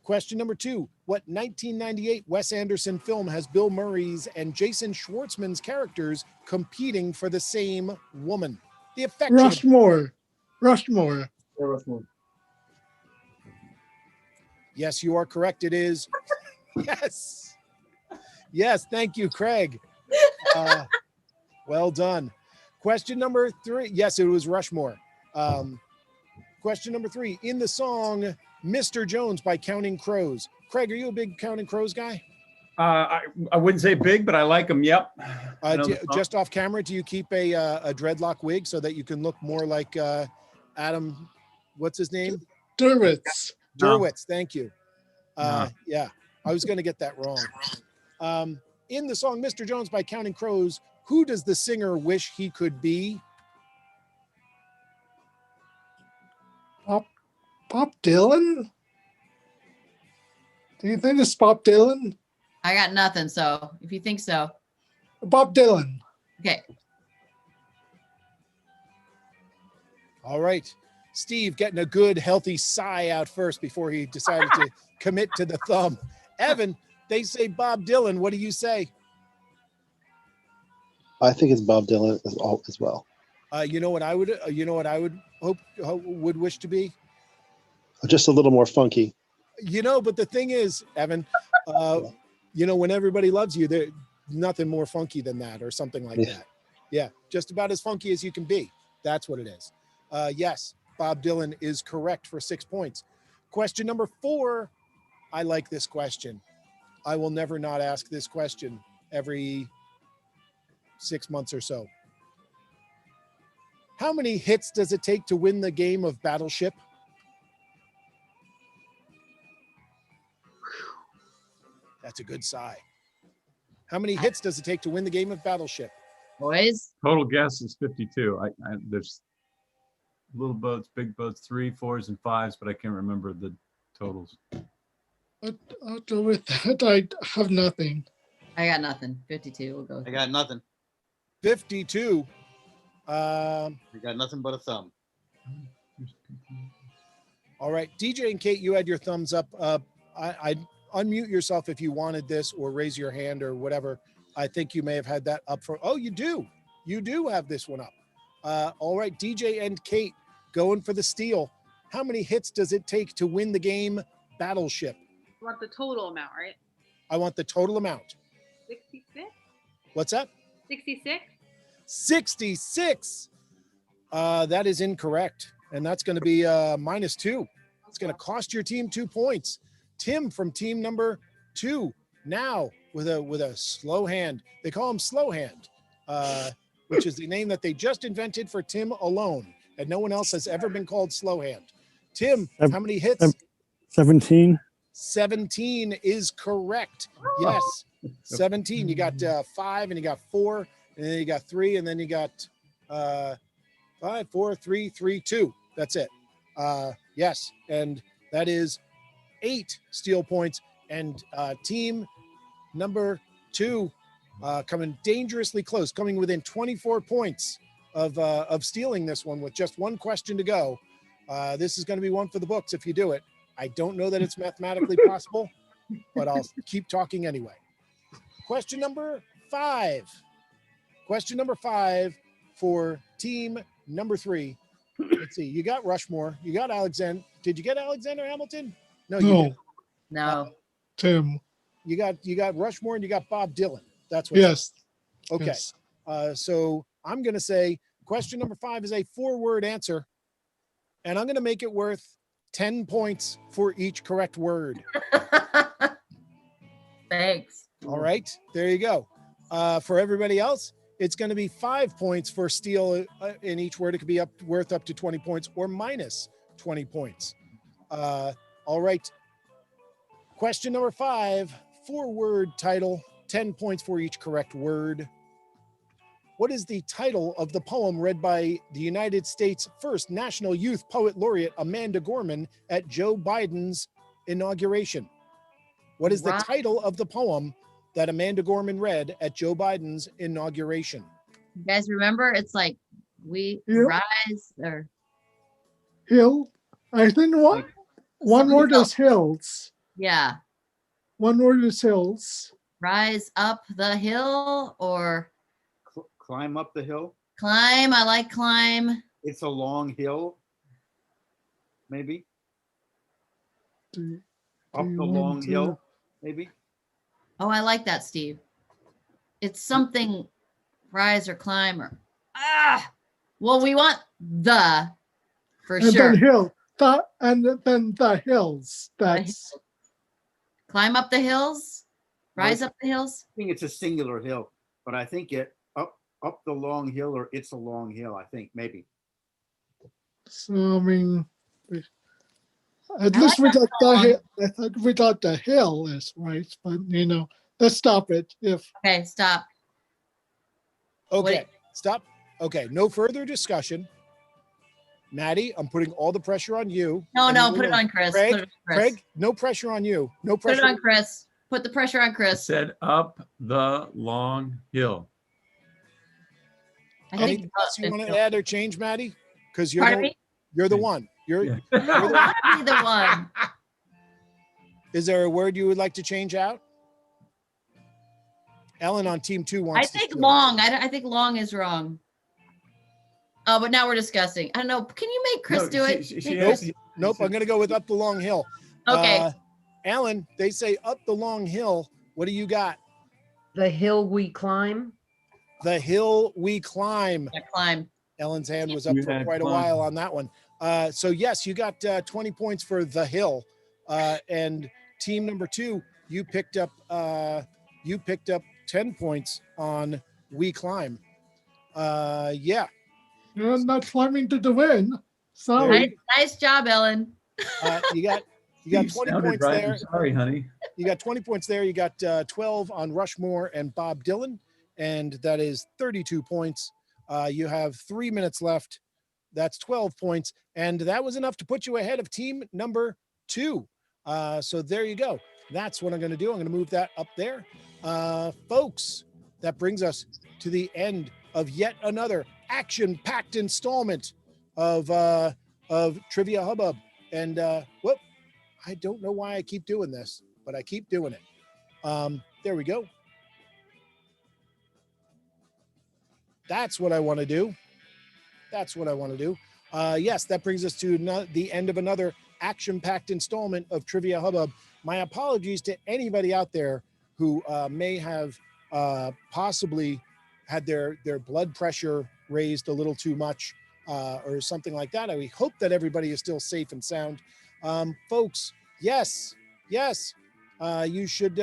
Question number 2. What 1998 Wes Anderson film has Bill Murray's and Jason Schwartzman's characters competing for the same woman? The affection. Rushmore. Rushmore. Yes, you are correct. It is. Yes. Yes, thank you, Craig. Well done. Question number 3. Yes, it was Rushmore. Question number 3. In the song Mr. Jones by Counting Crows. Craig, are you a big Counting Crows guy? I wouldn't say big, but I like them. Yep. I know the song. Just off camera, do you keep a dreadlock wig so that you can look more like Adam, what's his name? Derwitz. Derwitz, thank you. No. Yeah, I was going to get that wrong. In the song Mr. Jones by Counting Crows, who does the singer wish he could be? Bob Dylan? Do you think it's Bob Dylan? I got nothing. So if you think so. Bob Dylan. Okay. All right. Steve getting a good, healthy sigh out first before he decided to commit to the thumb. Evan, they say Bob Dylan. What do you say? I think it's Bob Dylan as well. You know what I would would wish to be? Just a little more funky. But the thing is, Evan, when everybody loves you, there's nothing more funky than that or something like that. Yeah, just about as funky as you can be. That's what it is. Yes, Bob Dylan is correct for 6 points. Question number 4. I like this question. I will never not ask this question every 6 months or so. How many hits does it take to win the game of Battleship? That's a good sigh. How many hits does it take to win the game of Battleship? Boys. Total guess is 52. There's little boats, big boats, 3s, 4s, and 5s, but I can't remember the totals. I'll go with that. I have nothing. I got nothing. 52. We'll go. I got nothing. 52. I got nothing but a thumb. All right, DJ and Kate, you had your thumbs up. I unmute yourself if you wanted this, or raise your hand or whatever. I think you may have had that up for. Oh, you do. You do have this one up. All right, DJ and Kate going for the steal. How many hits does it take to win the game Battleship? You want the total amount, right? I want the total amount. 66? What's that? 66? 66. That is incorrect. and that's going to be -2. It's going to cost your team 2 points. Tim from team number 2 now with a slow hand. They call him Slow Hand, which is the name that they just invented for Tim alone, and no one else has ever been called Slow Hand. Tim, how many hits? 17. 17 is correct. Yes, 17. You got 5, and you got 4, and then you got 3, and then you got 5, 4, 3, 3, 2. That's it. Yes, and that is 8 steal points. And team number 2 coming dangerously close, coming within 24 points of stealing this one with just one question to go. This is going to be one for the books if you do it. I don't know that it's mathematically possible, but I'll keep talking anyway. Question number 5. Question number 5 for team number 3. Let's see. You got Rushmore. You got Alexander. Did you get Alexander Hamilton? No, you didn't. No. Tim. You got Rushmore and you got Bob Dylan. That's what. Yes. Okay. Yes. So I'm going to say question number 5 is a 4-word answer, and I'm going to make it worth 10 points for each correct word. Thanks. All right. There you go. For everybody else, it's going to be 5 points for steal in each word. It could be worth up to 20 points or minus 20 points. All right. Question number 5, 4-word title, 10 points for each correct word. What is the title of the poem read by the United States' first National Youth Poet Laureate, Amanda Gorman, at Joe Biden's inauguration? What is the title of the poem that Amanda Gorman read at Joe Biden's inauguration? You guys remember? It's like we Yeah. rise or Hill. I think one word is hills. yeah. One word is hills. Rise up the hill or Climb up the hill. climb. I like climb. It's a long hill. Maybe. Up the long hill. Maybe. Oh, I like that, Steve. It's something rise or climb or well, we want the for And sure. then hill. And then the hills. That's Climb up the hills, rise up the hills. I think it's a singular hill, but I think it up the long hill or it's a long hill. I think maybe. so. I mean, at least we got the hill. I thought we got the hill is right, but let's stop it. Okay, stop. Okay, Wait. stop. Okay, no further discussion. Maddie, I'm putting all the pressure on you. No, And no, you put it know- on Chris. Craig, Put it on Chris. Craig, no pressure on you. No Put it pressure. on Chris. Put the pressure on Chris. Said up the long hill. I Anything think else you want to add or change, Maddie? Because you're Pardon me? you're the one. You're Yeah. I'll be the one. Is there a word you would like to change out? Ellen on team 2 I wants to think steal. long. I think long is wrong. Oh, but now we're discussing. I don't know. Can you make Chris No, do it? she Make Nope. Chris- Nope, I'm going to go with up the long hill. Okay. Alan, they say up the long hill. What do you got? The hill we climb. The hill we climb. Yeah, climb. Ellen's hand was up You for had quite a climb. while on that one. So yes, you got 20 points for the hill. And team number 2, you picked up 10 points on we climb. Yeah. You're not climbing to the win. Sorry. Nice job, Ellen. You got You 20 sounded points right. there. I'm sorry, honey. You got 20 points there. You got 12 on Rushmore and Bob Dylan, and that is 32 points. You have 3 minutes left. That's 12 points, and that was enough to put you ahead of team number 2. So there you go. That's what I'm going to do. I'm going to move that up there. Folks, that brings us to the end of yet another action-packed installment of Trivia Hubbub. And whoop, I don't know why I keep doing this, but I keep doing it. There we go. That's what I want to do. That's what I want to do. Yes, that brings us to the end of another action-packed installment of Trivia Hubbub. My apologies to anybody out there who may have possibly had their blood pressure raised a little too much or something like that. I hope that everybody is still safe and sound. Folks, yes, you should,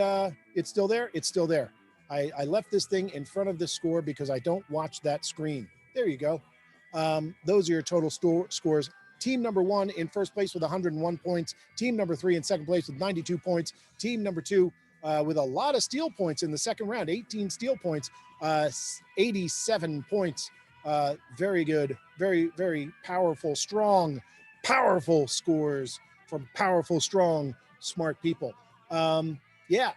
it's still there. It's still there. I left this thing in front of the score because I don't watch that screen. There you go. Those are your total scores. Team number 1 in first place with 101 points. Team number 3 in second place with 92 points. Team number 2 with a lot of steal points in the second round, 18 steal points, 87 points. Very good. Very, very powerful, strong, powerful scores from powerful, strong, smart people. Yeah,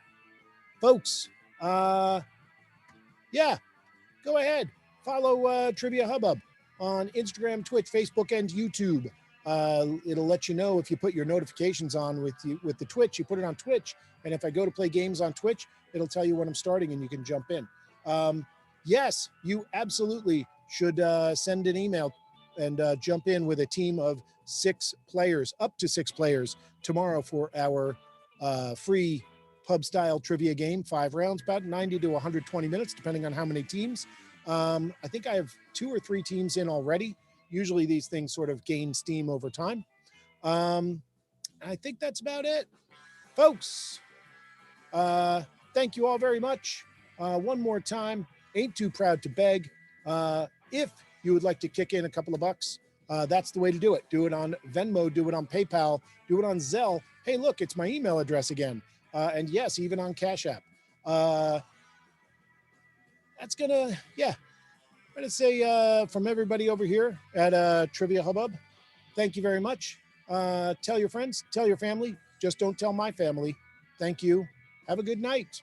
folks. Yeah, go ahead. Follow Trivia Hubbub on Instagram, Twitch, Facebook, and YouTube. It'll let you know if you put your notifications on with the Twitch. You put it on Twitch, and if I go to play games on Twitch, it'll tell you when I'm starting, and you can jump in. Yes, you absolutely should send an email and jump in with a team of 6 players, up to 6 players, tomorrow for our free pub-style trivia game, 5 rounds, about 90 to 120 minutes, depending on how many teams. I think I have 2 or 3 teams in already. Usually these things sort of gain steam over time. I think that's about it. Folks, thank you all very much. One more time, ain't too proud to beg. If you would like to kick in a couple of bucks, that's the way to do it. Do it on Venmo, do it on PayPal, do it on Zelle. Hey, look, it's my email address again. And yes, even on Cash App. That's gonna, yeah. I'm gonna say from everybody over here at Trivia Hubbub, thank you very much. Tell your friends, tell your family, just don't tell my family. Thank you. Have a good night.